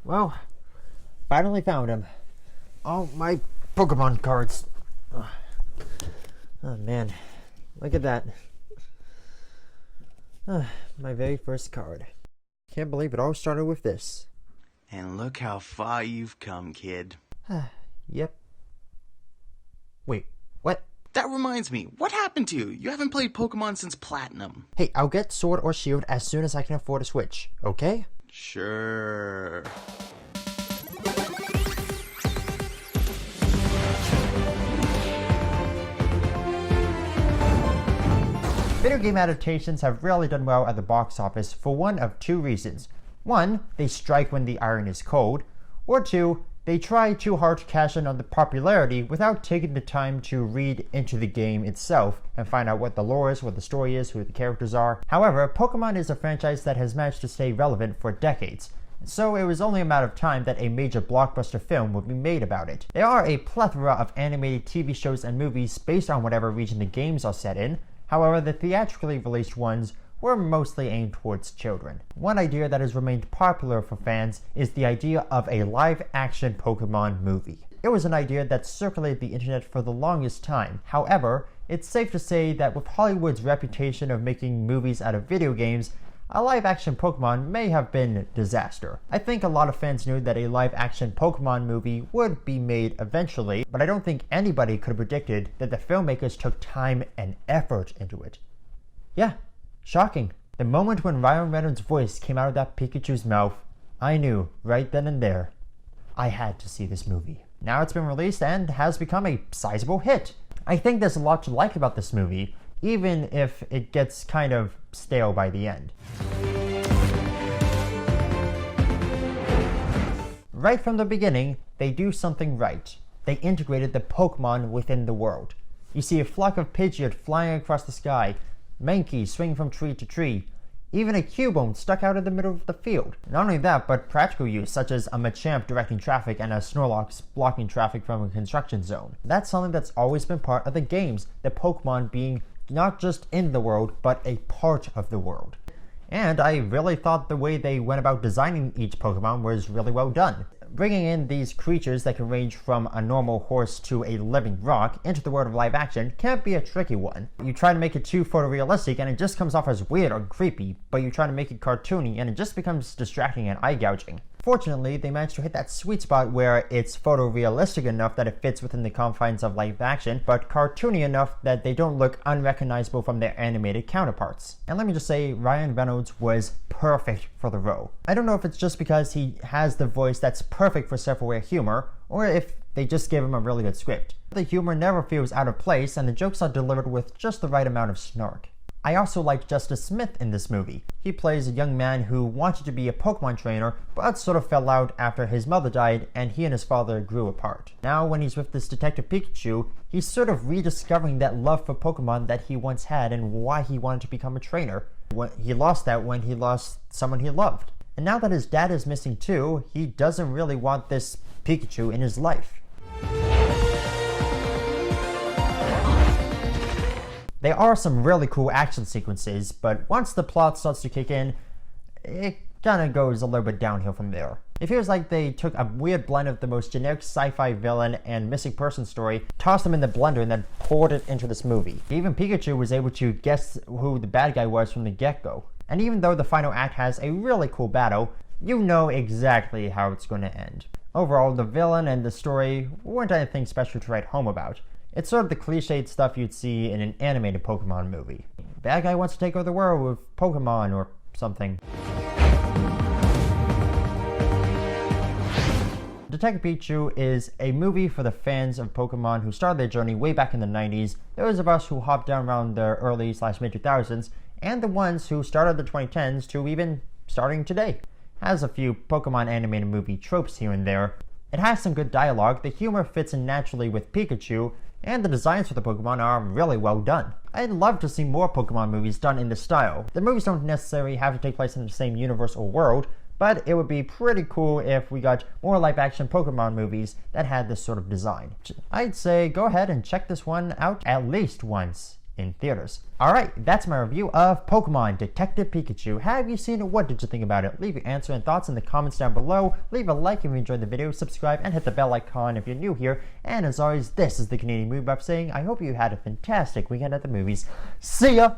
Well, finally found him. All my Pokemon cards. Oh man, look at that. My very first card. Can't believe it all started with this. And look how far you've come, kid. Yep. Wait, what? That reminds me, what happened to you? You haven't played Pokemon since Platinum. Hey, I'll get Sword or Shield as soon as I can afford a Switch, okay? Sure. Video game adaptations have rarely done well at the box office for one of two reasons. One, they strike when the iron is cold, or two, they try too hard to cash in on the popularity without taking the time to read into the game itself and find out what the lore is, what the story is, who the characters are. However, Pokemon is a franchise that has managed to stay relevant for decades, so it was only a matter of time that a major blockbuster film would be made about it. There are a plethora of animated TV shows and movies based on whatever region the games are set in. However, the theatrically released ones were mostly aimed towards children. One idea that has remained popular for fans is the idea of a live-action Pokemon movie. It was an idea that circulated the internet for the longest time. However, it's safe to say that with Hollywood's reputation of making movies out of video games, a live-action Pokemon may have been a disaster. I think a lot of fans knew that a live-action Pokemon movie would be made eventually, but I don't think anybody could have predicted that the filmmakers took time and effort into it. Yeah, shocking. The moment when Ryan Reynolds' voice came out of that Pikachu's mouth, I knew right then and there, I had to see this movie. Now it's been released and has become a sizable hit. I think there's a lot to like about this movie, even if it gets kind of stale by the end. Right from the beginning, they do something right. They integrated the Pokemon within the world. You see a flock of Pidgeot flying across the sky, Mankey swinging from tree to tree, even a Cubone stuck out in the middle of the field. Not only that, but practical use such as a Machamp directing traffic and a Snorlax blocking traffic from a construction zone. That's something that's always been part of the games, the Pokemon being not just in the world, but a part of the world. And I really thought the way they went about designing each Pokemon was really well done. Bringing in these creatures that can range from a normal horse to a living rock into the world of live action can't be a tricky one. You try to make it too photorealistic and it just comes off as weird or creepy, but you try to make it cartoony and it just becomes distracting and eye-gouging. Fortunately, they managed to hit that sweet spot where it's photorealistic enough that it fits within the confines of live action, but cartoony enough that they don't look unrecognizable from their animated counterparts. And let me just say, Ryan Reynolds was perfect for the role. I don't know if it's just because he has the voice that's perfect for self-aware humor, or if they just gave him a really good script. The humor never feels out of place, and the jokes are delivered with just the right amount of snark. I also like Justice Smith in this movie. He plays a young man who wanted to be a Pokemon trainer, but sort of fell out after his mother died and he and his father grew apart. Now when he's with this Detective Pikachu, he's sort of rediscovering that love for Pokemon that he once had and why he wanted to become a trainer. He lost that when he lost someone he loved. And now that his dad is missing too, he doesn't really want this Pikachu in his life. There are some really cool action sequences, but once the plot starts to kick in, it kinda goes a little bit downhill from there. It feels like they took a weird blend of the most generic sci-fi villain and missing person story, tossed them in the blender, and then poured it into this movie. Even Pikachu was able to guess who the bad guy was from the get-go. And even though the final act has a really cool battle, you know exactly how it's going to end. Overall, the villain and the story weren't anything special to write home about. It's sort of the cliched stuff you'd see in an animated Pokemon movie. Bad guy wants to take over the world with Pokemon or something. Detective Pikachu is a movie for the fans of Pokemon who started their journey way back in the 90s, those of us who hopped down around the early/mid 2000s, and the ones who started the 2010s to even starting today. Has a few Pokemon animated movie tropes here and there. It has some good dialogue, the humor fits in naturally with Pikachu, and the designs for the Pokemon are really well done. I'd love to see more Pokemon movies done in this style. The movies don't necessarily have to take place in the same universe or world, but it would be pretty cool if we got more live-action Pokemon movies that had this sort of design. I'd say go ahead and check this one out at least once in theaters. Alright, that's my review of Pokemon Detective Pikachu. Have you seen it? What did you think about it? Leave your answer and thoughts in the comments down below. Leave a like if you enjoyed the video, subscribe, and hit the bell icon if you're new here. And as always, this is the Canadian Movie Buff saying, I hope you had a fantastic weekend at the movies. See ya!